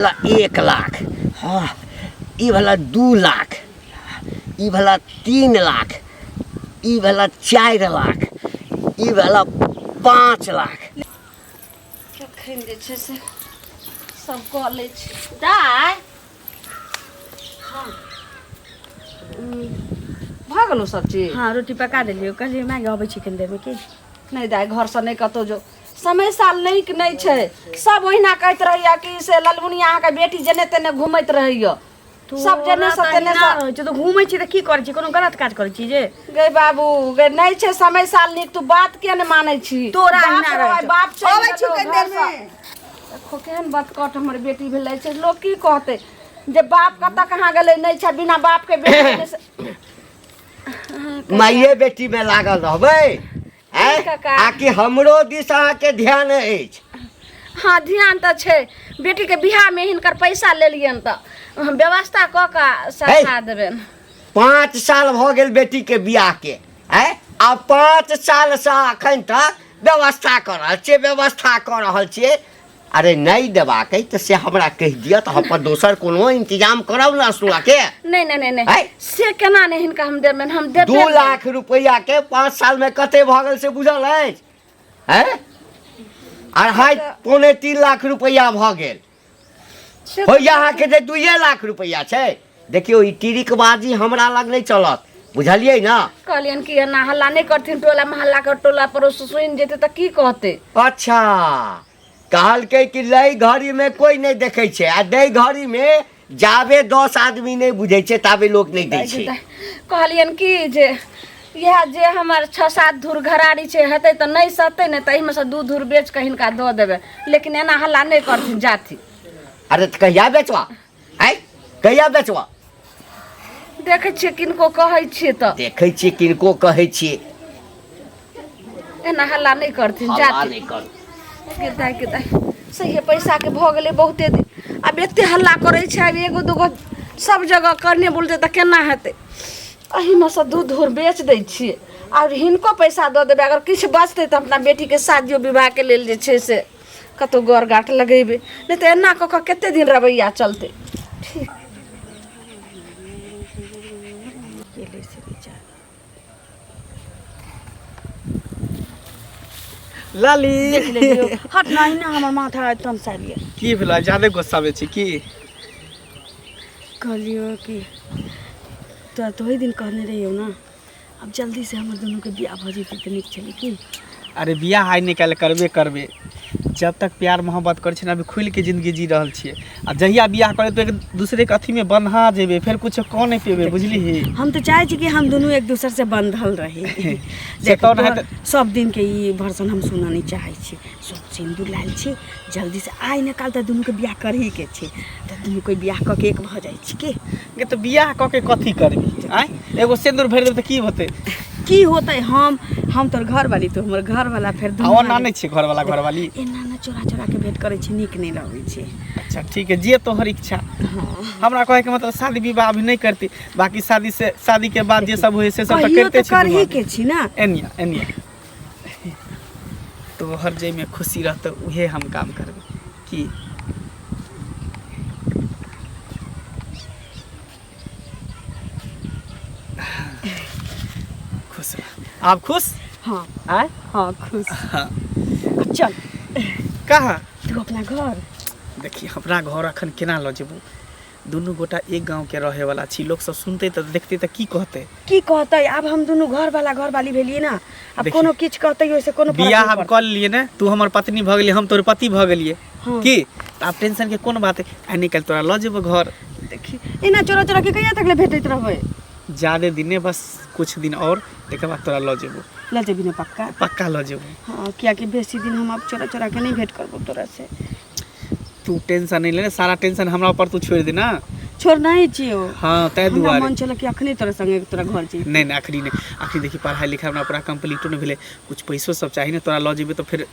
1 लाख, हाँ ई वाला 2 लाख, ई वाला 3 लाख, ई वाला 4 लाख, ई वाला 5 लाख। एखन जे छै से सब कऽ लै छी दाइ। हाँ भऽ गेलौ सब चीज। हाँ रोटी पका देलियो, कहलिए माय अबै छी कनि देर में की। नहीं दाइ घर से नहीं कतौ जो समय साल नीक नहीं छै। सब ओहिना कहैत रहैया कि से ललमुनिया अहाँ के बेटी जने तेने घुमैत रहैया। सब जने से तेने से तो घूमै छी त की करै छी, कोनो गलत काज करै छी जे। गे बाबू गे नहीं छै समय साल नीक, तू बात के न मानै छी। तोरा हिना रहै बाप छै अबै छी कनि देर में। देखो केहन बात कट हमर बेटी भेलै छै, लोग की कहते जे बाप कतऽ कहाँ गेलै नहीं छै, बिना बाप के बेटी से माइये बेटी में लागल रहबै आकि हमरो दिस अहाँके ध्यान अछि। हाँ ध्यान तो छै, बेटी के बियाह में हिनकर पैसा लेलियन त व्यवस्था क के सरका देबेन। 5 साल भ गेल बेटी के बियाह के, आ 5 साल से अखन तक व्यवस्था कर रहल छियै। अरे नहीं देबाक तो से हमरा कह दिया तो अपन दोसर कोनो इंतजाम करब ना सुआ के। नहीं नहीं नहीं से केना नहीं हिनका हम देबेन, हम देबे 2 लाख रुपया के 5 साल में कते भ गेल से बुझल अछि हैं। 2.5-3 लाख रुपया भ गेल हो, यहाँ के 2 लाख रुपया छै। देखियो ई टिरिकबाजी हमरा लग नहीं चलत, बुझलियै ना। कहलियन कि एना हल्ला नहीं करथिन, टोला मोहल्ला के टोला पड़ोस सुनि जेते त की कहते। अच्छा कहलकै कि लई घड़ी में कोई नहीं देखे छै, आ दई घड़ी में जाबे 10 आदमी नहीं बुझे छै ताबे लोग नहीं दै छै। कहलियन कि जे यह जे हमर 6-7 धूर घराड़ी छै हेतै त नहीं सतै ने, त में से 2 धूर बेच के हिनका दऽ देबे, लेकिन एना हल्ला नहीं करथिन जाथि। अरे त कहिया बेचवा कहिया बेचवा। देखे छियै किनको कहै छियै त देखै छियै किनको कहै छियै, एना हल्ला नहीं करथिन हल्ला जाथि। नहीं कर। के दाई सही पैसा के भ गेलै बहुते दिन, अब एते हल्ला करे छै, अब एगो दूगो सब जगह करने बोलते त केना हेतै। अही में से 2 धूर बेच दै छियै और हिनको पैसा दऽ देबै, अगर किछु बचतै त अपना बेटी के शादियो विवाह के लेल जे छै से कतौ गौर गाँठ लगेबै, नहीं त एना क के कते दिन रवैया चलतै। ठीक लाली हट नहीं ना, हमर माथा एकदम सारिए की भेला, ज्यादा गुस्सा में छी की। कहलियो कि तो वही दिन कहने रहियो ना, अब जल्दी से हमर दोनों के बियाह भ जेतै त नीक छलै की। अरे बियाह आइ निकाल करबे जब तक प्यार मोहब्बत कर छी ना, अभी खुल के जिंदगी जी रहल छियै। आ जहिया बियाह करे तो एक दूसरे के अथी में बंधा जेबे, फिर कुछ कह नहीं पेबे, बुझली। हम तो चाहे छी कि हम दोनों एक दूसरे से बंधल रही। सब दिन के ई वर्षन हम सुना नहीं चाहे छी। सब सिंदूर लाल छी, जल्दी से आइ निकाल त दोनों के बियाह करही के छै, त दोनों कोई बियाह क के एक भ जाय छी के। ये तो बियाह क के कथी करबी, एगो सिंदूर भर देब त की होते। की होते, हम तोर घर वाली, तो हमर घर वाला, फिर और ना नहीं छी घर वाली एना ना चोरा के भेंट करे छी, नीक नहीं लगे छै। अच्छा ठीक है, जे तोहर इच्छा। हमरा कहे के मतलब शादी विवाह अभी नहीं करती, बाकी शादी के बाद जे सब होय से सब करते छी। करही के छी ना। एनिया तोहर जे में खुशी रहत उहे हम काम करबे की। खुश आप खुश। हाँ आए हाँ खुश। हाँ। चल कहाँ तू अपना घर। देखिए अपना घर अखन केना ल जेबू, दुनू गोटा एक गांव के रहे वाला छी, लोग सब सुनते त देखते त की कहते। अब हम दोनों घर वाली भेलिए ना, अब कोनो किछ कहते ओइसे कोनो बियाह हम कर लिए ना, तू हमर पत्नी भ गेली, हम तोर पति भ गेलिए। हाँ। की अब टेंशन के कोन बात है, आ निकल तोरा ल जेबो घर। देखी एना चोरा के कहिया तक ले भेटैत रहबै। ज्यादा दिन बस कुछ दिन और, एक बाद तोरा ल जेबो। ल जेबी ना पक्का ल जेबो। हाँ किया कि बेसी दिन हम अब चोरा के नहीं भेंट करबो तोरा से। तू टेंशन नहीं ले, सारा टेंशन हमरा ऊपर तू छोड़ दे ना। छोड़ना ही छियो। हाँ तै दुआरे मन चल कि अखनी तोरा संगे तोरा घर छी। नहीं अखनी देखी पढ़ाई लिखाई हमरा पूरा कंप्लीट न भेले, कुछ पैसो सब चाहिए ना, तोरा ल जेबे तो फिर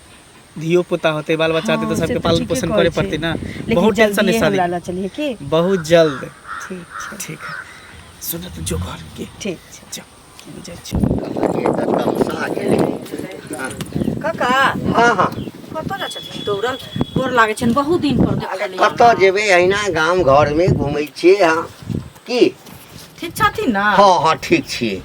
धियो पुता होते, बाल बच्चा होते, तो सबके पालन पोषण करे पड़ते ना। बहुत टेंशन है शादी, चलिए की बहुत जल्द। ठीक है सुन तो जो घर के ठीक जा काका काका हाँ कतऽ जाइ छथिन दौड़ल गोर लागै छनि बहुत दिन पर देखलियै कतऽ जेबै अहिना गाम घरमे घुमै छियै हाँ की ठीक छथिन ना हाँ ठीक छियै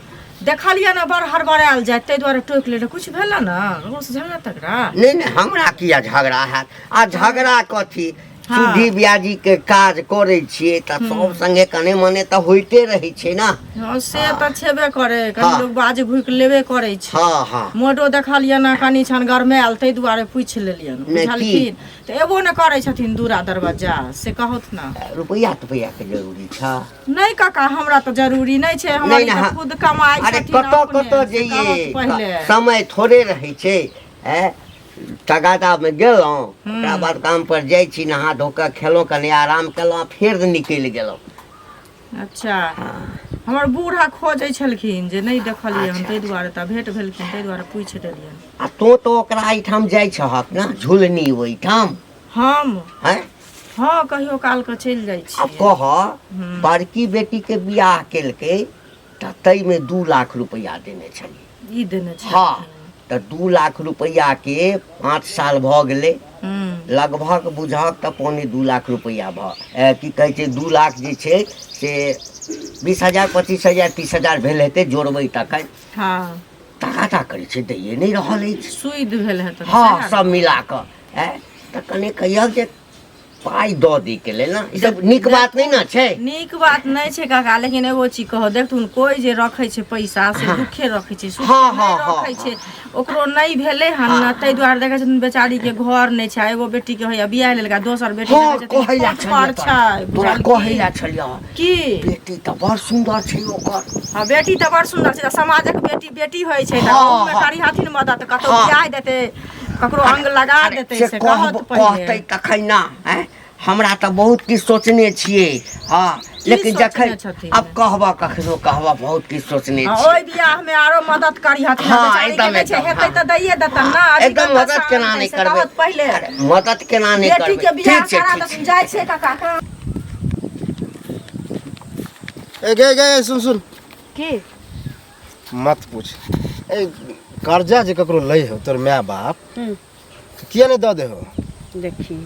देखलियै ना बड़ हड़बड़ायल जाय ताहि दुआरे टोकि लेले कुछ भेल ना ओसँ झगड़ा तगड़ा नहीं हमरा किया झगड़ा हैत आ झगड़ा कथी सुधी ब्याजी के काज करे छियै त सब संगे कने मने त होइते रहै छै ना हाँ से त छेबे करे कनी लोग बाज भूक लेबे करे छै हाँ मोटो देखलियै ना कनी छन गरमायल ताहि दुआरे पूछि लेलियन बुझलखिन त एबो न करे छथिन दूरा दरवाजा से कहत ना रुपया के जरूरी छ नहीं काका हमरा त जरूरी नहीं छै हमारी त खुद कमाई छथिन कतऽ जइए समय थोड़े रहै छै तगादा में गेलहुँ ओकरा बाद काम पर जाइ छी नहा धो कऽ खेलहुँ कनि आराम केलहुँ फिर निकलि गेलहुँ अच्छा हमर बूढ़ा खोजै छलखिन जे नहीं देखलियै हम ताहि दुआरे त भेंट भेलखिन ताहि दुआरे पूछि देलियन आ तो ओकरा एहिठाम जाइ छहक ना झुलनी ओहिठाम हम हैं हाँ कहियो काल के चलि जाइ छी अब कह बड़की बेटी के बियाह केलकै त तई में 2 लाख रुपया देने छलियै ई देने छै हाँ त 2 लाख रुपया के 5 साल भ गेलै लगभग बुझक त 2.25 लाख रुपया की कहै छै 2 लाख जे छै से 20,000 25,000 30,000 भेल हेतै जोड़बै तखन हाँ टाका करै छै दैए नहि रहल अछि सुइद भेल हेतै हाँ सब मिला कऽ त कने कहियौ जे पाई दऽ दी के लेल ना ई सब नीक बात नहीं ना छै नीक बात नहीं छै काका लेकिन एगो चीज कहो देखथुन कोई जे रखै छै पैसा से दुखे रखै छै सुख नहीं रखै छै ओकरो नहीं भेले हन ना तै दुआरे देखै छथिन बेचारी के घर नहीं छै एगो बेटी के होया बियाह लेलका दोसर बेटी देखै छथिन पर छै तोरा कहैला छलिया की बेटी त बड़ सुंदर छै ओकर हां बेटी त बड़ सुंदर छै समाजक बेटी बेटी होय छै त ओमे करी हथिन मदद कतौ बियाह देते ककरो अंग लगा देते से कहत कहतै तखन ना हमरा त बहुत किछ सोचने छियै हाँ लेकिन जखन अब कहबा कखनो कहबा बहुत किछ सोचने छियै ओइ बियाह में आरो मदद करी हथिन बेचारी के नै छै हेतै त दैये देतन ना एकदम मदद केना नहीं करबै पहिले मदद केना नहीं करबै बेटी के बियाह करा त जाय छै काका ए गे सुन की मत पूछ ए कर्जा जे ककरो लै हो तोर माय बाप किया नहीं दऽ दे हो देखी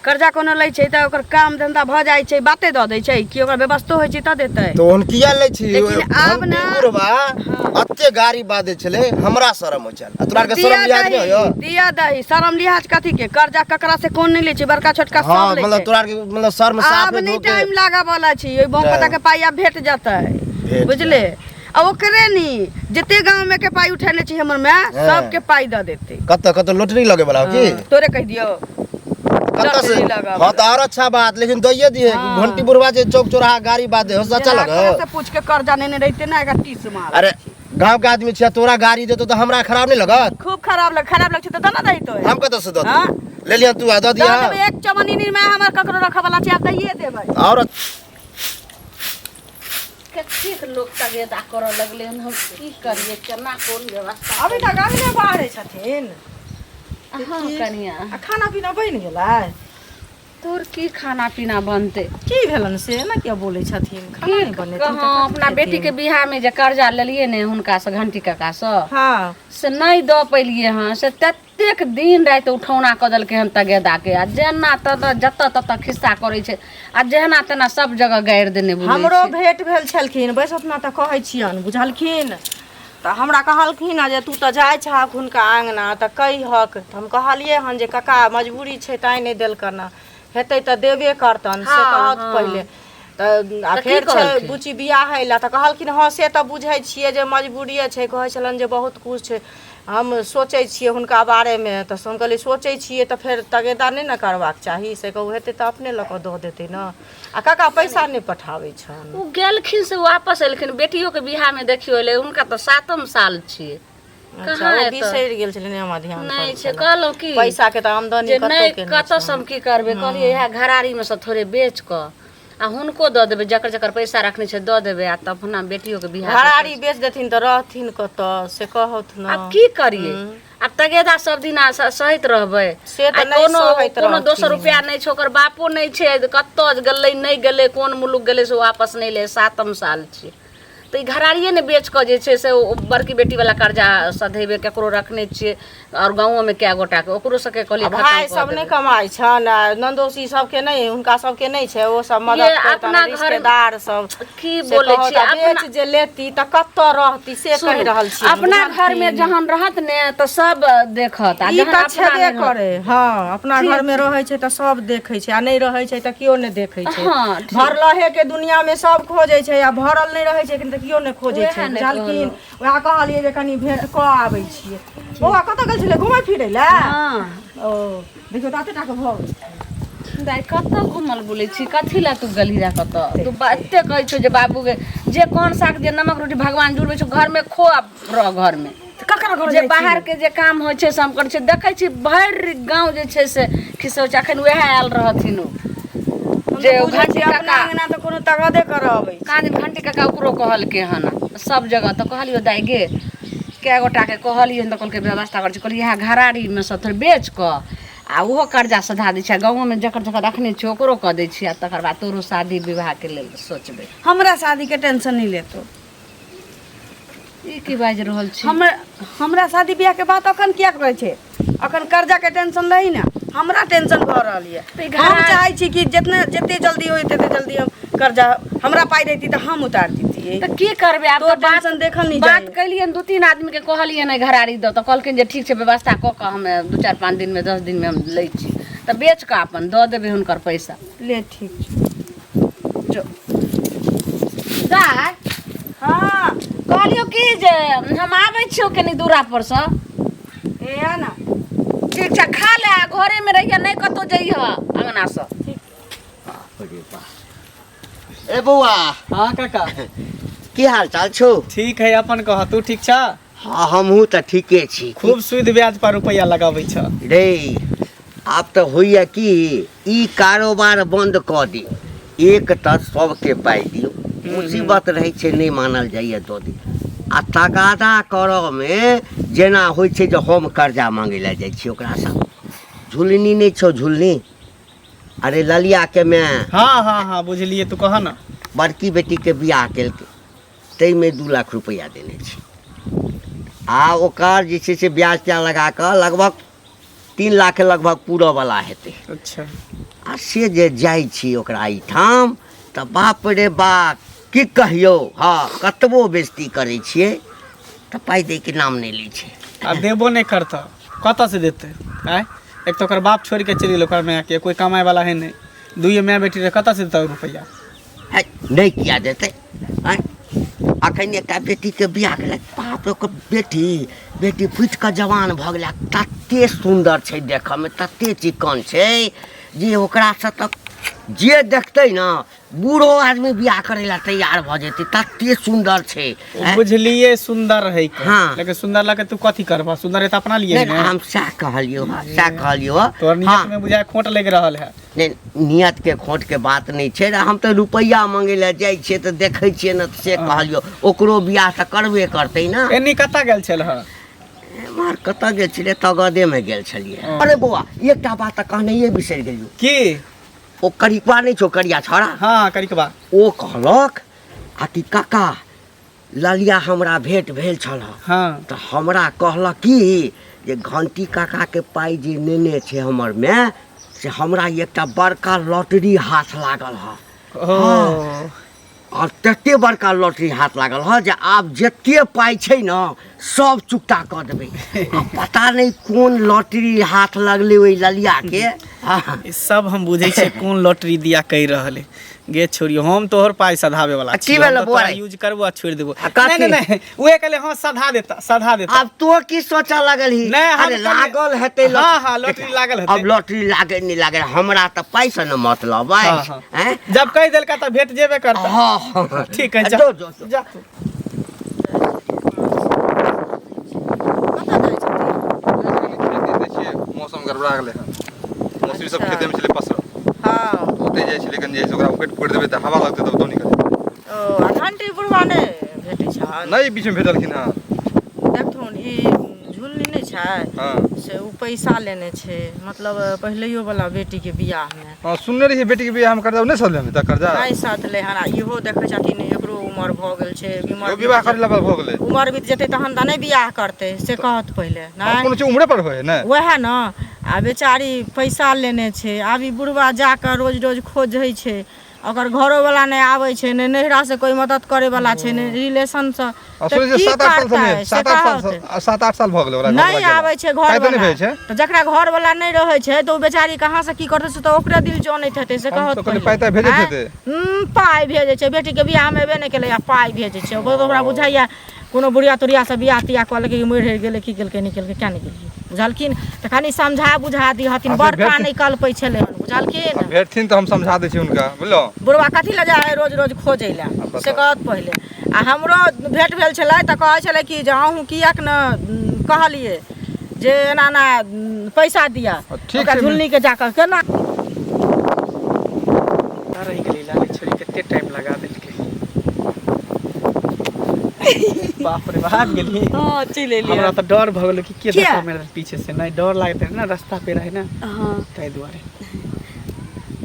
कर्जा कोनो लै छै त ओकर काम धंधा भ जाइ छै बाते द दै छै कि ओकर व्यवस्था होइ छै त देतै तो उन किया लै छी लेकिन आब ना बुढ़वा अत्ते गाड़ी बादे छले हमरा शरम हो चल तोरा के शरम लिहाज नहीं हो दिया दही शरम लिहाज कथी के कर्जा ककरा से कोन नहीं लै छै बड़का छोटका सब लै छै मतलब तोरा के मतलब शर्म साफ अब नहीं टाइम लागा वाला छी ओइ बहु पता के पाइया भेट जातै बुझले आ ओकरे नी जते गांव में के पाई उठेने छी हमर में सब के पाई द देते कत लोटरी लगे वाला हो की तोरे कह दियो कत से हां तो और अच्छा बात लेकिन दैये दिए घंटी बुढ़वा जे चौक चौराहा गाड़ी बादे हो सच्चा लगे से पूछ के कर्जा नहीं रहते ना एका 30 मार अरे गांव के आदमी छिया तोरा गाड़ी देतो तो हमरा खराब नहीं लगत खूब खराब लग छै त दना दही तो हम कत से दो ले लिया तू द दिया एक चमनी नी में हमर ककरो रख वाला छै आप दैये देबै और कतेक लोग तगेदा करऽ लगले हम की करिए केना कोन व्यवस्था अभी तक गाड़ी में बाहर छथिन हाँ कनिया आ खाना पीना बनि गेलै तोर की खाना पीना बनते की भेलन से ना क्या बोले छथिन खाना नहीं बने कहाँ अपना बेटी के बियाह में जे कर्जा लेलिए ने हुनका से घंटी काका से हाँ से नहीं दऽ पेलिए हाँ से ततेक दिन रात उठौना कऽ देलकै हन तगेदा के आ जेना जतऽ ततऽ खिस्सा करै छै आ जेना तेना सब जगह गाड़ि देने बुझै हमरो भेंट भेल छलखिन बस अपना तऽ कहै छियन बुझलखिन तऽ हमरा कहलखिन जे तू तऽ जाइ छहक हुनका आंगना तऽ कहिहक हम कहलिए हन जे काका मजबूरी छै ताई नहीं देलकन हेतै तऽ देबे करतन से कहत पहिले तऽ आखिर छै बुची बियाह हैला तऽ कहलखिन हाँ से तऽ बुझै छियै जे मजबूरिये छै कहै छलन जे बहुत कुछ छै हम सोचै छियै हुनका बारेमे तऽ हम कहलिए सोचै छियै तऽ फेर तगेदा नहीं न करबाक चाही से कहू हेतै तऽ अपने लऽ कऽ दऽ देतै न आ काका पैसा नहीं पठाबै छन उ गेलखिन से वापस एलखिन बेटियो के बियाह में देखियो ले उनका तो 7म साल छियै अच्छा वो बिसरि गेल छलै ने हमरा ध्यान नहीं छै कहलो कि पैसा के त आमदनी नहीं कतऽ से हम की करबे कहलिए इहा घरारी में से थोड़े बेच क आ हुनको दऽ देबै जकर जकर पैसा रखने छै दऽ देबै आ तब अपना बेटियो के बियाह घरारी बेच देथिन तऽ रहथिन कतऽ से कहत न अब की करिए अब तगेदा सब दिन सहित रहबै से तऽ नहीं सहैत कोनो 200 रुपया नहीं छै ओकर बापो नहीं छै कतऽ गेलै नहीं गेलै कोन मुलुक गेलै से वापस नहीं ले 7म साल छै तऽ ई घरारिए ने बेच कऽ जे छै से बड़की बेटी वाला कर्जा सधेबे केकरो रखने छियै और गाँव में क्या गोटा के ओकरो सबके कहलिए भाई सब नहीं कमाई छन नंदोसी सबके नहीं हुनका सबके नहीं छै ओ सब मदद अपना घर रिश्तेदार सब की बोले छी बेच जे लेती त कत्तो रहती से कहि रहल छी अपना घर में जहन रहत ने त सब देखत आ ई जहन त छेबे करे हाँ अपना घर में रहै छै त सब देखै छै आ नहीं रहै छै त कियो नहीं देखै छै हाँ, भरलहे के दुनिया में सब खोजै छै आ भरल नहीं रहै छै त कियो नहीं खोजै छै बुझलखिन वएह कहलिए जे कनी भेट क आबै छियै बौआ कत गेल छले घुमै फिरै ले ओ देखियो ताते टा के भ दाई कत घुमल बोले छी कथी ला तू गली रा कत तू बाते कहै छौ जे बाबू के जे कोन साग जे नमक रोटी भगवान जुड़बै छौ घर में खो रह घर में ककरा घर जे बाहर के जे काम होइ छै सब करै छै देखै छी भरि गांव जे छै से खिसौ अखन वएह आयल रहथिन जे घंटी अपना काका अंगना त कोनो तगदे करबै काज घंटी काका ओकरो कहलके हन सब जगह त कहलियो दाई गे कै गोटा के कहलियो त कहलके व्यवस्था कर छै कहलिए इहा घराड़ी में सब थोड़ बेच क आ ओहो कर्जा सधा दै छै गाँव में जकर जकर रखने छै ओकरो कह दै छी आ तकर बाद तोरो शादी विवाह के लेल सोचबै हमरा शादी के टेंशन नहीं लेतो ई की बाजि रहल छी हमरा शादी ब्याह के बात अखन किया करे छै अखन कर्जा के टेंशन रही ना हमरा टेंशन भ रहल है हम चाहे छी कि जते जल्दी होय तते जल्दी हम कर्जा हमरा पाई देती त हम उतार दीतिए त की करबे आब तो तो बात टेंशन देखल नहीं बात जाए कैलियन 2-3 आदमी के कहलिए नहीं घराड़ी दो त कहलकिन जे ठीक छै व्यवस्था क के हम 2-4-5 दिन में 10 दिन में हम लै छी त बेच के अपन द देबे हुनकर पैसा ले ठीक छै जो दाई हां कहलियो की जे हम आबै छियो कनी दूरा पर से ए आ ना ठीक छै खा ले आ घरे में रहिया नहीं कतो जइह अंगना से अरे वाह ए बौआ हाँ काका की हाल चाल छौ ठीक है अपन कह तू ठीक छ हाँ हमहूँ तऽ ठीके छी खूब सूद ब्याज पर रुपया लगाबै छ रे आब तऽ होइए कि ई कारोबार बंद कऽ दी एक तऽ सबके पाइ दियौ मुसीबत रहै छै नहीं मानल जाइए दऽ दी आ तगादा करऽमे जेना होइ छै जे हम कर्जा मांगै लए जाइ छी ओकरासँ झुलनी नहीं छौ झुलनी अरे ललिया के मैं हाँ हाँ हाँ बुझलिए तू कह ना बड़की बेटी के बियाह केलकै ताहिमे 2 लाख रुपया देने छी आ ओकर जे छै से ब्याज त्या लगा कऽ लगभग 3 लाख के लगभग पूरऽ वाला हेतै अच्छा आ से जे जाइ छी ओकरा एहिठाम तऽ बाप रे बाप की कहियौ हाँ कतबो बेइज्जती करै छियै तऽ पाइ दैके नाम नहीं लै छै आ देबो नहीं करता कतऽ से देते आय एक तो ओकर बाप छोड़ के चलि गेल ओकर माय के कोई कमाए वाला है नहीं दुइये माय बेटी रे कतऽ से देता रुपया है नहीं किया देतै आँय अखन एकटा बेटीके बियाह केलक बाप रे ओकर बेटी फुटि कऽ जवान भऽ गेलै तते सुन्दर छै देखऽमे तते चिक्कन छै जे ओकरासँ तऽ जे देखतै ना बूढ़ो आदमी बियाह करे ला तैयार भ जेतै तते सुंदर छै बुझलिए सुंदर है हाँ। लेकिन सुंदर लगे तू कथी करबा सुंदर है त अपना लिए नहीं, हम सएह कहलियो तोर नियत में बुझाय खोट लग रहल है नहीं नियत के खोट के बात नहीं छै हम तो रुपया मांगे ला जाइ छियै तऽ देखै छियै न से कहलियो ओकरो बियाह तऽ करबे करतै ना एनी कतऽ गेल छल ह मार कतऽ गेल छलियै तगदे में गेल छलियै अरे बौआ एकटा बात तऽ कहनाइए बिसरि गेलियो की ओ करिकवा नहीं छौ करिया छौड़ा हाँ करिकवा ओ कहलक आ कि काका ललिया हमरा भेंट भेल छल हाँ तऽ हमरा कहलक कि जे घंटी काका के पाइ जे नेने छै हमर में से हमरा एकटा बड़का लॉटरी हाथ लागल ह ओ और तते बड़का लॉटरी हाथ लागल ह जे आब जते पाइ छै न सब चुकता कऽ देबै आ पता नहीं कोन लॉटरी हाथ लगले ओइ ललिया के हाँ। ई सब हम बुझै छै कोन लॉटरी दिया कहि रहल है गे छोड़ियो हम तोहर पाइ सधाबे वाला की भेल बौआ रे? यूज करबो आ छोड़ देबो कथी? नहीं नहीं उहे कहले हां सधा देता अब तो की सोचा लगल ही नहीं, हम अरे कहलिए- लागल हेतै हाँ, हाँ, लॉटरी लागल हेतै। अब लॉटरी लागे नहीं लागे हमरा तऽ पैसा न मतलब है हाँ, हाँ। जब कह देलका त भेट जेबे करता हाँ हाँ ठीक है जा जो जा मौसम गड़बड़ा गेलै हँ मौसरी सब खेते में छलै पसरल हाँ ओते जाइ छै लेकिन जे छै से ओकरा उकटि फोड़ि देबै तऽ हवा लगतै तब तो निकल ओ आ घंटी बुढ़वा नहि भेटै छनि नहि बीच में भेटलखिन हँ देखथुन ई झुलनी नहि छै हाँ से ओ पैसा लेने छै मतलब पहिलैयो वाला बेटी के बियाह में हाँ सुनने रहिए बेटी के बियाह हम कर्जा नहि सधलै हमें कर्जा नहीं साधले हन आ इहो देखै छथिन एकरो उम्र भ गेल छै यो विवाह करे ला भ गेलै उम्र बीत जेतै तहन त नहि बियाह करतै से कहत पहिले नहि कोनो चीज उम्रे पर होय ने वएह न आ बेचारी पैसा लेने छै आब ई बुढ़वा जाकर रोज रोज खोजै छै ओकर घरो वाला नहीं आवे छै ने नैहरा से कोई मदद करे वाला छै ने रिलेशन से असली जे 7-8 साल भ गेलै ओकरा नहीं आवे छै घर वाला तो जकरा घर वाला नहीं रहे छै तो बेचारी कहां से की करते से तो ओकरे दिल जानैत हेतै से कहत तो पैसा भेजै हेतै पाई भेजै छै बेटी के बियाह में एबे नहीं केलै आ पाई भेजै छै ओकरा बुझाइया कोनो बुढ़िया तुरिया से बियाह तिया कऽ लेके मरि गेलै की केलकै नहीं केलकै क्या नहीं केलकै बुझलखिन त कनी समझा बुझा दी हथिन बड़का नहीं कल्पै छलै बुझलखिन भेटथिन त हम समझा दै छी हुनका बुझलो बुढ़वा कथी लए जाए रोज रोज खोजै लए से कहत पहिले आ हमरो भेट भेल छलै त कहै छलै कि जे अहूँ कियाक न कहलिए जे एना ना पैसा दिया ओकरा झुलनी के जाकर केना रही गेली लाली छोरी कते टाइम लगा देलकै बाप रे भाग गेली हां चले ले हमरा त डर भ गेल कि के धक्का मेरे पीछे से नहीं डर लागत है ना रास्ता पे रहे ना हां ताई दुआरे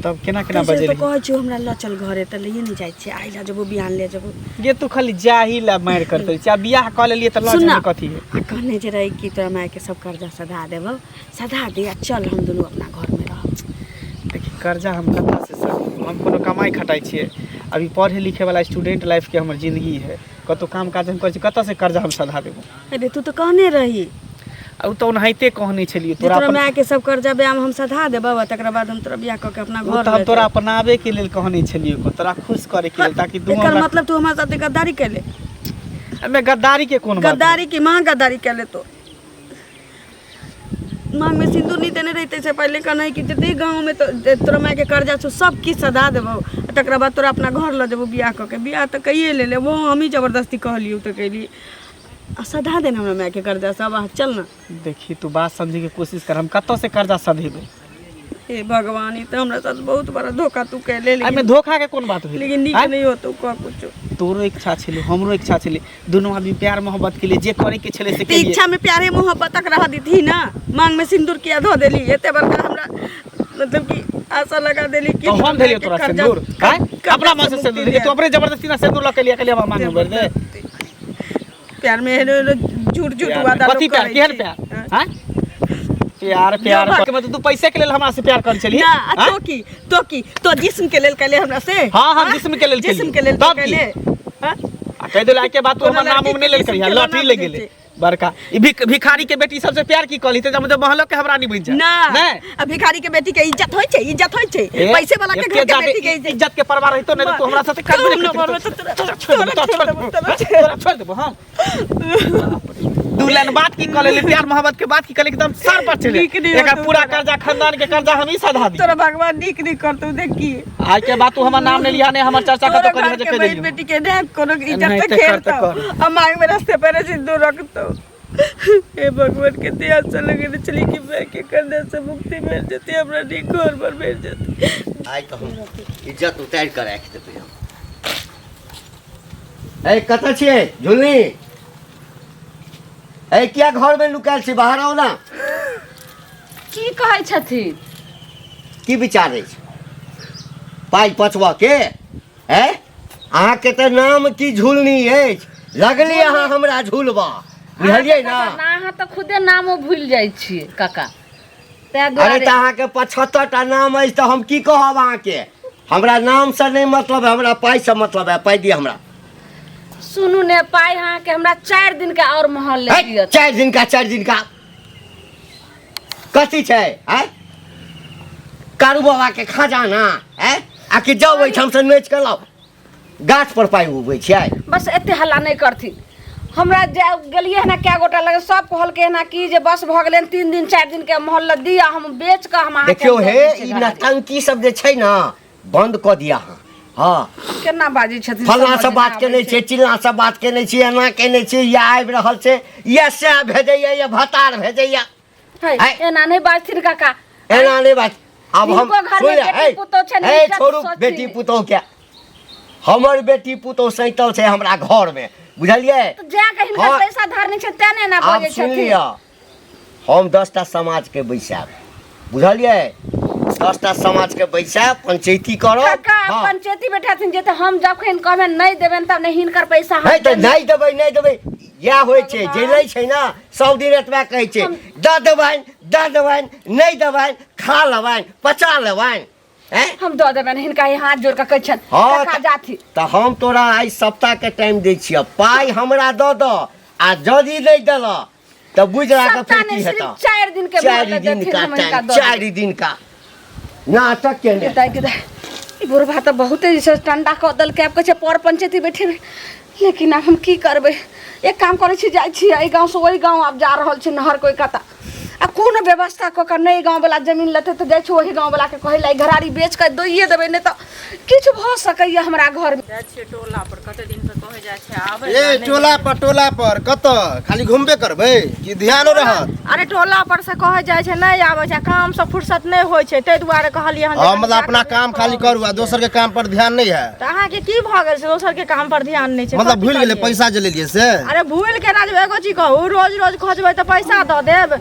तब केना केना बजे तो कहै छी हमरा ल चल घरे त लइए नहीं जाय छी आइ ला जबो बिहान ले जबो ये तू खाली जाही ला मार करते चा बियाह क लेलिए त ल जाने कथी है कहने जे रही कि तोरा माय के सब कर्जा सधा देबो सधा दे आ चल हम दोनों अपना घर में रह देखी कर्जा हम कथा से सब हम कोनो कमाई खटाई छिए अभी पढ़े लिखे वाला स्टूडेंट लाइफ के हमर जिंदगी है कतो काम काज हम कर कत से कर्जा हम सधा देबो अरे तू तो कहने रही अब तो ओनाहिते कहने छलिए तोरा माय के सब कर्जा ब्याह हम सधा देबो तकरा बाद हम तोरा बियाह क के अपना घर हम तोरा अपनावे के लेल कहने छलिए को तोरा खुश करे के लेल ताकि तू एकर मतलब तू हमरा साथे गद्दारी कैले हमें गद्दारी के कोन बात गद्दारी की मां गद्दारी कैले तो मांग में सिंदूर नहीं देने रहते से पहले कहना कि जते गांव में तो तोरा माय के कर्जा छ सब की सदा देबो तकरा बाद तोरा अपना घर ल जेबो बियाह क के बियाह त कइए ले वो हम ही जबरदस्ती कहलियो त कहली सधा देना हमरा माय के कर्जा सब चल ना देखी तू बात समझे के कोशिश कर हम कत से कर्जा सधेबे हे भगवान ई तो हमरा साथ बहुत बड़ा धोखा तू कैले आई में धोखा के कोन बात होई लेकिन नीक नहीं हो तू कह कुछ तोरो इच्छा छले हमरो इच्छा छले दोनों आदमी प्यार मोहब्बत के लिए जे करे के छले से केलिए इच्छा में प्यारे मोहब्बत तक रह दी थी ना मांग में सिंदूर किया धो देली एते बड़का हमरा मतलब कि आशा लगा देली कि तो हम देलियो तोरा सिंदूर हैं अपना मन से सिंदूर तू अपने जबरदस्ती ना सिंदूर लके लिए हम मांग भर दे प्यार में झूठ झूठ वादा कथी प्यार केहन प्यार हैं प्यार प्यार के मतलब तू पैसे के लेल हमरा से प्यार कर चली ना तो की तो जिस्म के लेल कहले हमरा से हां हम जिस्म के लेल तो कहले हां आ कह देला के बात तू हमर नाम में ले करिया लॉटरी ले गेले बड़का ई भिखारी के बेटी सबसे प्यार की कहली त मतलब महलो के हमरा नहीं बन जा ना अब भिखारी के बेटी के इज्जत होय छै पैसे वाला के घर के बेटी के इज्जत के परवाह रहितो नहीं तू हमरा साथे कर छोड़ दे हां दू लाइन बात की कहले प्यार मोहब्बत के बात की कहले एकदम सर पर चले एकर पूरा कर्जा खानदान के कर्जा हम ही सधा दी तोरा भगवान नीक नहीं करतौ देखी आज के बात तू हमर नाम नहीं लिया ने हमर चर्चा कर तो करी जे कह देली बेटी के देख कोनो इज्जत से खेलतो हम मांग में रास्ते पर सिंदूर रखतो हे भगवान के दया से लगे चली कि मैं के कर्जा से मुक्ति मिल जती हमरा नी घर पर मिल जती आई कहूं इज्जत उतार कर राख देबे हम ए कत छिए झुलनी ए क्या घर में लुकाल छी बाहर आओ ना की कहै छथिन की विचार है पाई पचवा के है अहाँ के त नाम की झुलनी है लगली अहाँ हमरा झुलबा बुझलियै ना अहाँ त खुदे नामो भूल जाइ छियै काका तै अरे दुआरे त अहाँ के 75 टा नाम है त हम की कहब अहाँ के हमरा नाम से नहीं मतलब है हमरा पाई से मतलब है पाई दिया हमरा सुनू ने पाई अहाँ के हमरा 4 दिन का और महल ले दिया 4 दिन का कथी छै है कारू बाबा के खजाना है आ कि जाओ ओइठाम से नोच के लाओ गाछ पर पाई उबै छै बस एते हल्ला नहीं करथिन हमरा गेलिए ना क्या गोटा लगे सब कहल के ना कि जे बस भ गेलै 3 दिन 4 दिन के मोहल्ला दिया हम बेच के हम देखियो हे ई नटंकी सब जे छै ना बंद क दिया हां केना बाजी छथिन फल्ला से बात केने छै चिल्ला से बात केने छै एना केने छै या आबि रहल छै या से भेजैया या भतार भेजैया एना नहीं बाजथिन काका एना नहीं बात अब हम सुन ए छोड़ू बेटी पुतोह के हमर बेटी पुतोह सैतल छै हमरा घर में बुझलिए तो जा के हिनका पैसा धारने छै तेने ना बजे छथिन हम 10 टा समाज के बैसाब बुझलिए 10टा समाज के पैसा पंचायती करो काका हाँ। पंचायती बैठा थी जे त हम जखन कहबे नहीं देबेन तब नहीं हिनकर पैसा हम है तो नहीं देबै या होइ छै जे लै छै ना सब दिन एतबा कहै छै द देबैन नहीं देबैन खा लेबैन पचा लेबैन हैं हम दऽ देबेन हिनका ही हाथ जोड़ के कहै छन हाँ, काका जाथी तो हम तोरा आई सप्ताह के टाइम दै छियै पाई हमरा दऽ दऽ आ जदी नहीं देल तो बुझला के सप्ताह फिर की नहीं, हेता सिर्फ 4 दिन के 4 मोहलत दिन देथिन, का हम हिनका टाइम दऽ 4 दिन का नाटक के ने ई बुढ़वा तो बहुते जैसे टंडा कऽ दल के कहै छै पर पंचायती बैठे लेकिन आब हम की करबै एक काम करै छी जाइ छी एहि गाँव से ओहि गाँव आब जा रहल छी नहर कोई कता आ कोनो व्यवस्था कऽ के नहीं गाँव वाला जमीन लेते तो जाइ छी ओहि गाँव वाला के कहै लाई घरारी बेच के दोइए देबै नहीं तो किछु भऽ सकैया हमरा घर में टोला पर कते दिन से कहे जाइ छै आबै ए टोला पर कत खाली घूमबे करबै कि ध्यानो रहत अरे टोला पर से कहे जाइ छै नहीं आबै छै काम से फुर्सत नहीं होइ छै तै दुआरे कहलिए हम हां मतलब अपना काम खाली करू आ दोसर के काम पर ध्यान नहीं है त अहाँ के की भ गेल छै दोसर के काम पर ध्यान नहीं छै मतलब कथी भूल गेले करियै? पैसा जे लेलिए से अरे भूल के ना एगो चीज कहू रोज रोज खोजबै त पैसा दऽ देब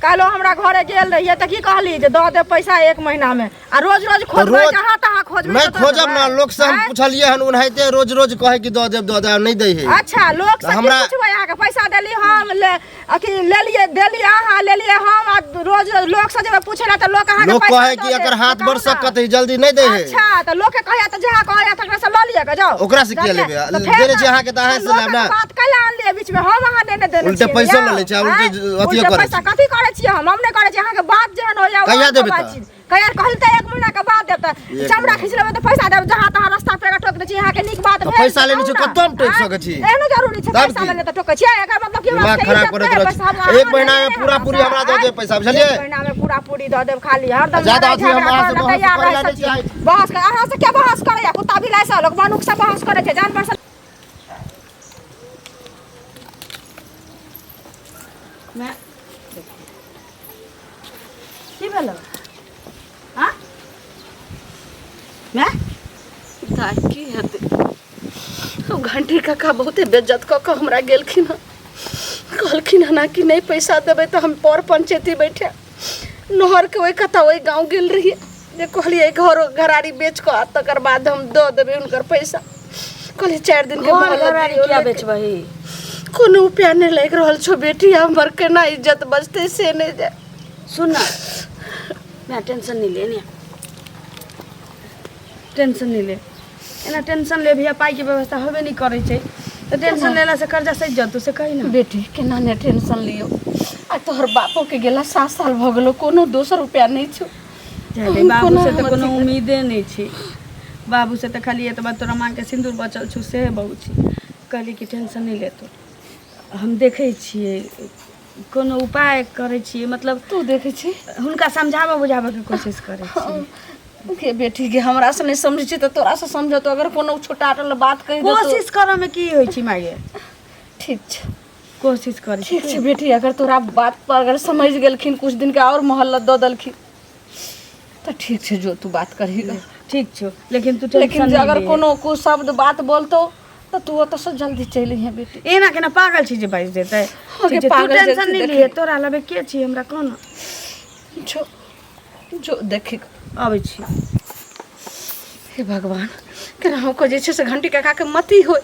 कालो हमरा घरे गेल रहिए त की कहली जे दऽ देब पैसा 1 महीना में आ रोज रोज खोजबै रोज- जहाँ तहाँ खोजबै नहीं त दऽ खोजब देबै। ना लोग से हम आँय? पूछलिए हन उनहैते रोज रोज कहे कि दऽ देब नहीं दै है अच्छा लोग से की हमरा- पूछबै अहाँ के पैसा देली हम ले अथी लेलिए देली अहाँ लेलिए हम आ रोज लोग से जब पूछेला त लोग अहाँ के लोग पैसा कहे दऽ कि देत, एकर हाथ बताउ बढ़ ना। सकत है जल्दी नहीं दे है अच्छा त लोग के कहया त जहाँ कहया तकरा से ल लिया के जाओ ओकरा से किया दऽ लेबै? दे। त फेर देने छै ना- अहाँ के त अहाँ से लोग लेब के ना। बात कैला आन लिए बीच में हम अहाँ देने देने उल्टे छियै पैसो यौ। ल लै छै, उल्टे आँय? अथियो उल्टे करै पैसा छै। कथी करे छियै हम नहि करे छियै अहाँ के बात जेहन होइया कहिया देबै त? कहिया कहल त 1 महीना के बाद देब त एक चमड़ा महीना। खींच लेबै त पैसा देब जहाँ तहाँ रास्ता पे ठोक दै छी अहाँ के नीक बात तो भेल पैसा तऽ लेने कहू छै, ना। कतौ हम ठोकि आँय? सकै छी। एहनो जरूरी छै तब पैसा की? लेने त ठोकै छियै एकर मतलब की दिमाग खराब करैत रहै छै। 1 महीना में पूरा पूरी हमरा दऽ देब पैसा बुझलिए 1 महीना में पूरा पूरी दऽ देब खाली हरदम ज्यादा लड़ाइ अथी हम झगड़ा अहाँ से करऽ बहस तैयार करै रहै ला नहि छी। चाहै छी। बहस कर अहाँ से क्या बहस करैया कुत्ता बिलाइ से लोग मनुख से बहस करै छै जान पर से की भेलो हां मैं दाय की हेतै हम घंटी काका बहुते बेइज्जत कऽ के हमरा गेलखिन हँ कहलखिन हँ ना कि नहीं पैसा देबै तऽ हम पर पंचायती बैठे नहर के ओहि कता ओहि गाँव गेल रहिए जे कहलिए घरारी बेच कऽ आ तकर बाद हम दऽ देबै हुनकर पैसा कहलिए 4 दिन के मोहलत दियौ, क्या लेकिन बेचबही कोनो उपाय नहीं लागि रहल छौ बेटी हमर केना इज्जत बचतै से नहीं जाय सुन ना मैं टेंशन नहीं लेनी टेंशन नहीं ले एना टेंशन ले भैया पाई के व्यवस्था होबे नहीं करे छै तो टेंशन लेला से कर्जा सहि जतौ से कही ना बेटी केना ने टेंशन लियो आ तोहर बापो के गेला 7 साल भ गेलो कोनो दोसर उपाय नहीं छौ जादे बाबू से तो कोनो उम्मीदे नहीं छै बाबू से तो खाली एतबा तोरा माँ के सिंदूर बचल छौ से बहु छी कहली कि टेंशन नहीं लेतो हम देखै छियै कोनो उपाय करै छियै मतलब तू देखे छी हुनका समझाबऽ बुझाबऽ के कोशिश करै छियै के बेटी के हमरा से नहीं समझै छी त तोरा से समझो तो अगर कोनो छोटाटल बात कहि दो कोशिश करऽ में की होइ छै माये ठीक छै कोशिश करै छी ठीक छै बेटी अगर तोरा बात पर अगर समझ गेलखिन कुछ दिन के और मोहल्लत दऽ देलखिन त ठीक छै जो तू बात करही ठीक छौ लेकिन तू लेकिन टेंशन जे अगर कोनो कुछ शब्द बात बोलतो त तू ओतऽ से जल्दी चलि अइहे बेटी एना केना पागल छी जे बाइज देतै अगे तू पागल टेंशन जैसे नहीं देखी। लिए तोरा लबे के छी हमरा कोन जो जो देखी आबै छी हे भगवान केनाहु को जे छै से घंटी काका के मती होय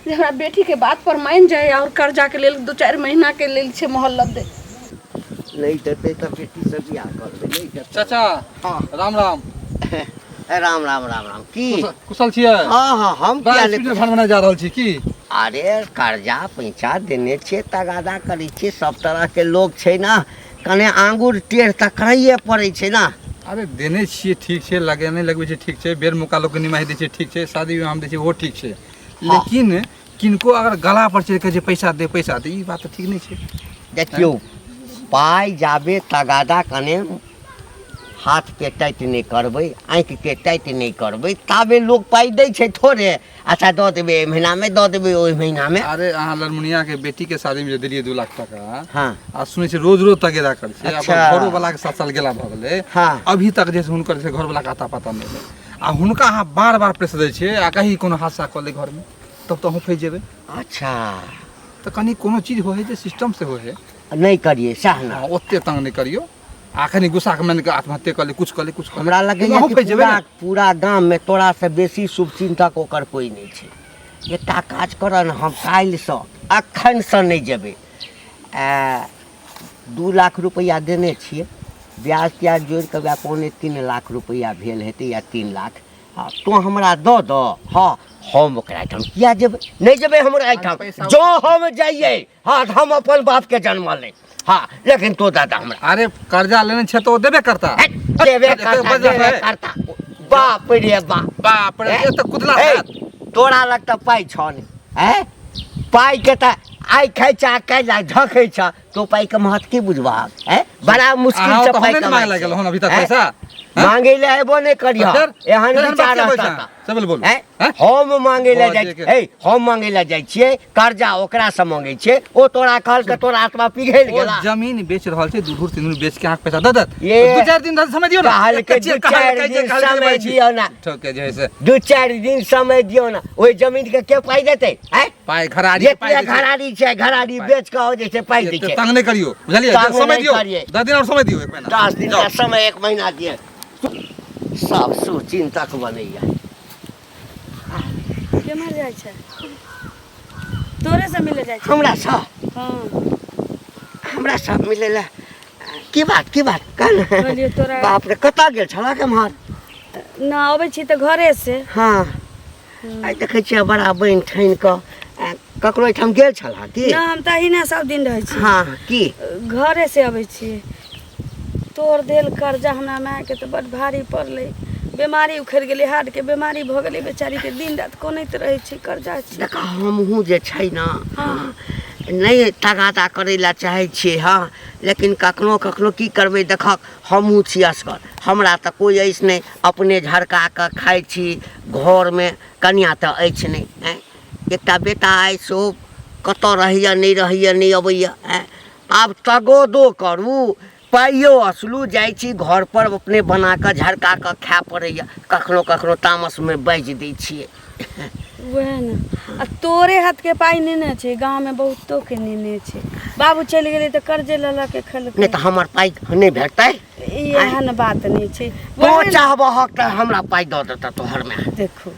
जे हमरा बेटी के बात पर मान जाए और कर्जा के लेल 2-4 महीना के लेल छै मोहल्लत दे नहीं देते तो बेटी से बियाह कर दे नहीं देते चाचा हाँ राम राम राम राम राम राम की कुशल छियै हाँ हाँ हम बड़ा किया स्पीड में ले भान बना जा रहल छी की अरे कर्जा पैसा देने छे तगादा करे छे सब तरह के लोग छे ना कने आंगुर टेढ़ तक करैये पड़े छे ना अरे देने छियै ठीक छै लगेने लगबै छै ठीक छै बेर मुका लोग के निमाहि दै छै ठीक छै शादी विवाह में दै छै ओहो ठीक छै लेकिन किनको अगर गला पर चढ़ि के जे पैसा दे ई बात तो ठीक नहीं छै देखियो पाई जाबे तगादा कने हाथ के टाइट नहीं करबै आँख के टाइट नहीं करबै ताबे लोग पाई दै छै थोड़े अच्छा दऽ देबै एहि महीना में दऽ देबै ओहि महीना में अरे अहाँ लड़मुनिया के बेटी के शादी में जे देलियै 2 लाख टका हाँ आ सुनै छै रोज रोज तगेदा कर छै अच्छा। अपन घरो वाला के 7 साल गेला भ गेलै हाँ। अभी तक जे हुनकर जे घर वाला के आता पता नहीं है आ हुनका अहाँ बार बार प्रेस दै छै आ कहीं कोनो हादसा कऽ ले घर में तब तो अहूँ फँसि जेबै अच्छा तो कनी कोनो चीज हो है जे सिस्टम से हो है नहीं करिए सह ना हाँ ओते तंग नहीं करियो आखिर गुस्सा के मैंने आत्महत्या कर ले कुछ कर ले कुछ कर ले। हमरा लगे अहूँ कि फँसि जेबै पूरा ने। पूरा गाम में तोरा से बेसी शुभचिंतक ओकर कोई नहीं छै। एकटा काज कर न, हम काल्हिसँ अखनसँ नहीं जेबै। 2 लाख रुपया देने छियै, ब्याज त्याज जोड़ि कऽ वएह 2.5 लाख रुपया भेल हेतै या 3 लाख। हाँ तो हमरा दऽ दऽ। हाँ हम ओकरा एहिठाम किया जेबै, नहीं जेबै हमरा एहिठाम। जो हम जाइए हाँ हम अपन बाप के जन्म ले। हाँ लेकिन तो दादा हमरा अरे कर्जा लेने छे तो देबे करता। देबे करता। बाप रे बाप रे, ये तो कुदला ए, हाथ। तोरा लग तऽ पाइ छौ ने, हैं पाइ के तऽ आइ खाइ छ काल्हि झखै छ, तो पाइ के महत्व की बुझबा है। बड़ा मुश्किल अहाँ से तो पाइ हमने मांगे लागल हन अभी तक पैसा। मांगे ले एबो नहीं करियो फिर? एहन फिर हम विचार बात के रहता बैठा। सब बोल। हैं? हैं? हम मांगे ले बहुत जाइ जे के- ए हम मांगे ले जाइ छियै कर्जा ओकरा से मांगे छियै, ओ तोरा कहल के तोरा आत्मा पिघल ओ गेला। जमीन बेच रहल छै, दूर सिंदूर बेच के अहाँ पैसा दे देत। ये 2-4 दिन समय दियो ना। कहल के 2-4 दिन समय दियो ना। ठोके जे है से 2-4 दिन समय दियो ना, ओहि जमीन के पाइ देतै हैं। पाई घरारी ये पाई घरारी छै, घरारी बेच के हो जैसे पाइ दै छै। तंग नहीं करियो, बुझलिए। तंग समय नहीं दियो, करिए। 10 दिन और समय दियो, 1 महीना। 10 दिन का समय 1 महीना दिए। सब सुचिंतक बनैया। केम्हर जाइ छै? तोरे से मिले जाइ छै? हमरा सा हाँ हमरा सब मिले ला की बात कहन। कहलियै तोरा बाप रे कतऽ गेल छला केम्हर? ना अबै छी तऽ घरे से। हाँ आइ देखै छियै बड़ा बनि ठानि कऽ ककरो एहिठाम गेल छला की? ना हम तऽ अहिना सब दिन रहै छी। हाँ की घरे से अबै छी। तोर देल कर्जा हमरा मायके तऽ बड भारी पड़लै। बीमारी उखड़ि गेलै, हार्ट के बीमारी भऽ गेलै बेचारी के, दिन रात कोनैत रहै छी कर्जा छी। देख हमहूँ जे छै ने हाँ। नहीं तगादा करै ला चाहै छियै। हाँ लेकिन कखनो कखनो की करबै, देखक हमहूँ छी असगर, हमरा तऽ कोइ अछि नहि, अपने झरका कऽ खाइ छी, घरमे कनिया तऽ अछि नहि हैं। एकटा बेटा अछि सो कतऽ रहैया नहीं अबैया हैं। आब तगोदो करू पाइयो असलू जाइ छी घर पर अपने बना कऽ झरका कऽ खाय पड़ैया, कखनो कखनो तामसमे बाजि दै छियै। वएह ने। आ तोरे हाथ के पाइ नेने छै, गाँव में बहुतो के नेने छै। बाबू चलि गेलै तऽ कर्जे लऽ लऽ के नहीं खेलकै। तऽ हमर पाइ नहीं भेटतै। एहन बात नहीं छै। तो वएह ने। चाहबहक तऽ हमरा पाइ दऽ देता तोहर में। देखो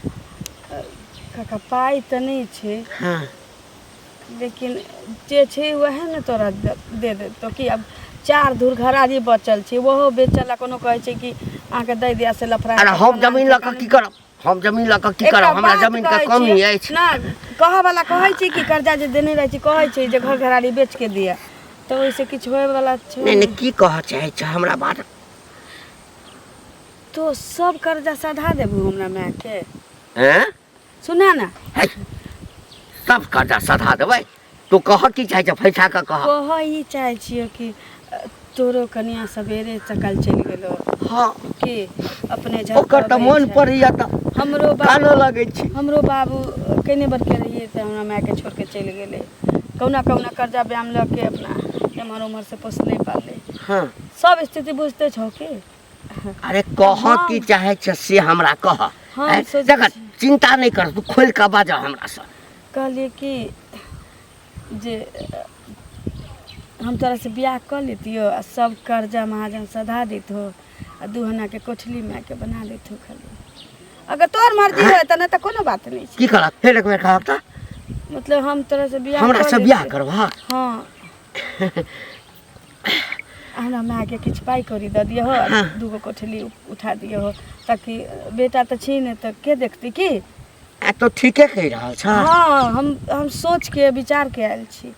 काका पाइ तऽ नहीं छै, हाँ लेकिन जे छै वएह ने तोरा दे देतो कि। अब 4 धूर घरारी बचल छै, ओहो बेचला। कोनो कहै छै कि अहाँके दे दिया से लफड़ा। अरे हम जमीन लऽ कऽ की करब? हम जमीन लऽ कऽ की करब? हमरा जमीन के कमी अछि। ना कहऽ वाला कहै छै कि कर्जा जे देने रहै छै, कहै छै जे घर घरारी बेच के दिया, तऽ ओइसे किछु होय वाला छै? नहीं की कहऽ चाहै छ हमरा बात? तो सब कर्जा सधा देबू हमरा माय के। हैं सुना ना, है सब कर्जा सधा देबै? तू कह की चाहै छ फैसा कऽ कह। कह ई चाहै छियै कि तोरो कनिया सवेरे सकाल चलि गेलो हाँ कि अपने ओकर तऽ मन पड़ैया तऽ हमरो कानो बाबू लगै छी। हमरो बाबू कने बर के रहिए तऽ हमरा माय के छोड़ के चलि गेले। कौना कौना कर्जा ब्याम लऽ के अपना एम्हर उम्हर से पोसले पाले। हाँ सब स्थिति बुझते छौ कि। अरे कह की चाहै छ से हमरा कह। हाँ, हैं? सोचै देख छी। चिंता नहीं कर, तू खोल कऽ बाजा हमरा से। कहलिए कि जे हम तोरा से ब्याह कर लेतियो आ सब कर्जा महाजन सधा देतो आ 2 हना के कोठली माय के बना देतो खाली। अगर तोर मर्जी है त ना त कोनो बात नहीं छै। की करब फेर एक बेर कहब तऽ? मतलब हम तोरा से ब्याह हमरा कर से बियाह लेतियो। करबह? हाँ हमरा माय के किछु पाई कौड़ी दऽ दियो हो, हाँ। 2 गो कोठली उठा दियो हो, ताकि बेटा तऽ छी ने तऽ के देखती की। आ तो ठीके कहि रहल छ। हाँ हम सोच के विचार के आयल छी।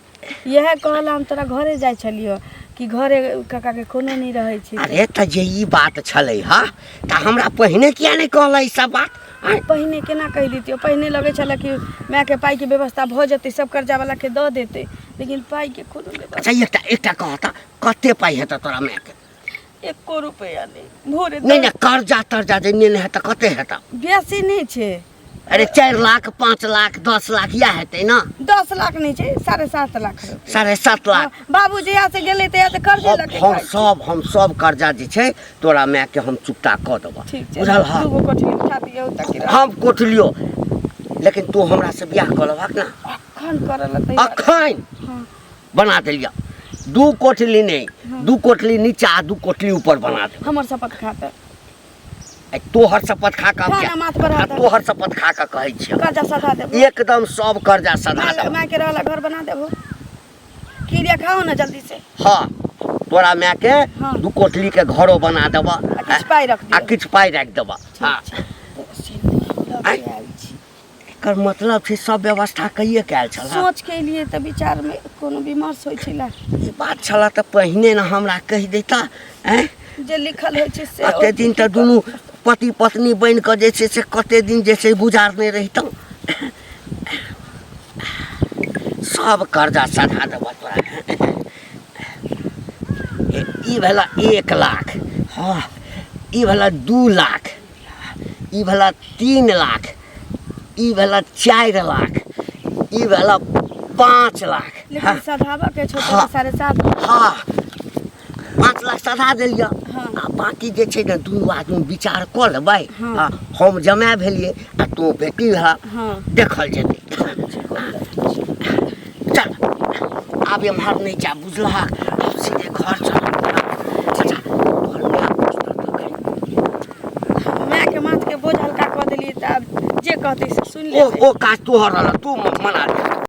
यह कहला हम तोरा घरे जाइ छलियो कि घरे काका के कोनो नहीं रहै छै। अरे तऽ जे ई बात छलै हा तऽ हमरा पहिने किया नहीं कहलै ई सब बात? आँय? पहिने केना कहि दितियो? पहिने लगे छला कि माय के पाई के व्यवस्था भ जेतै, सब कर्जा वाला के दऽ देतै, लेकिन पाई के कोनो व्यवस्था। अच्छा एकटा कह तऽ कते पाइ हेतै तोरा माय के? 1 रुपया नहीं। भोरे नहीं कर्जा तर्जा जे नेने हेतै कते हेतै? बेसी नहीं छै। अरे 4 लाख 5 लाख 10 लाख या हेतै ना? 10 लाख नहीं छै, 7.5 लाख रुपया। 7.5 लाख। बाबू जहिया से गेलै तहिया से कर्जे लगे हम सब कर्जा जे छै तोरा माय के हम चुकता कऽ देबह। ठीक छै। बुझल हा? 2 गो कोठली उठा दियो ताकि हम कोठलियो, लेकिन तू हमरा से बियाह कऽ लेबहक ना? अखन करल तैयार। अखन हाँ। बना देलिया 2 कोठली नहीं, 2 कोठली नीचा 2 कोठली ऊपर बना दे। हमर शपथ खाता तोहर शपथ खा का खाना माथ पर हाथ तोहर शपथ खा का कहै छियै कर्जा सधा देबो एकदम सब कर्जा सधा दे। माय के रहला घर बना देबो किरिया खाओ ना जल्दी से। हाँ तोरा माय के हाँ। 2 कोठली के घरो बना देबा आ किछ पाई रख आ दियो किछ पाई राख देबा। हाँ एकर मतलब छै सब व्यवस्था कहिए कैल छल। सोच के लिए त विचार में कोनो विमर्श होय छला ई बात छला त पहिने न हमरा कहि देता हैं। जे लिखल होय छै से कते दिन त दुनू पति पत्नी बन के जे छै से कते दिन जे छै गुजारने रहितौ। सब कर्जा सधा देबा तोरा। ई भेला 1 लाख, हाँ ई भेला 2 लाख, ई भेला 3 लाख, ई भेला 4 लाख, ई भेला 5 लाख। लेकिन सधावा के छोटा 7.5 हाँ 5 लाख सधा देलियै। हाँ। आ बाकी जे छै ने दुनू आदमी विचार कऽ लेबै। हाँ। हाँ, हम जमाए भेलियै आ तू बेटी भए हाँ। देखल जेतै। चल आब एम्हर नहि जा बुझलहा, आब सीधे घर चल। माय के माथ के बोझ हल्का कऽ देलियै त आब जे कहतै से सुन ले। ओ काज तोहर रहल, तू मना दे।